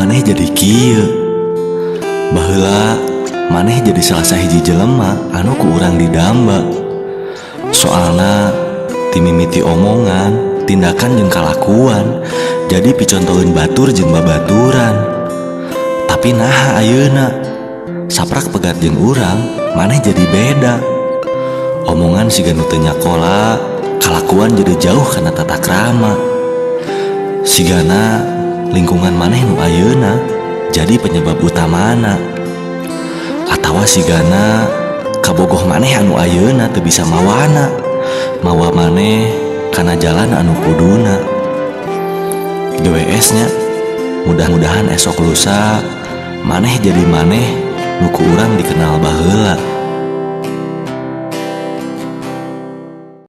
maneh jadi kieu. Baheula maneh jadi salah sahiji jelema anu ku urang didamba. Soalna timimiti omongan, tindakan jeung kalakuan jadi picontoheun batur jeung babaturan. Tapi naha ayeuna saprak pegat jeung urang maneh jadi beda. Omongan siga nu teu nyakola, kalakuan jadi jauh kana tata krama. Sigana lingkungan maneh nu ayeuna jadi penyebab utamana. Atawa sigana kabogoh maneh anu ayeuna teu bisa mawa maneh kana jalan anu kuduna. GWS nya, mudah-mudahan esok lusa maneh jadi maneh nu ku urang dikenal baheula.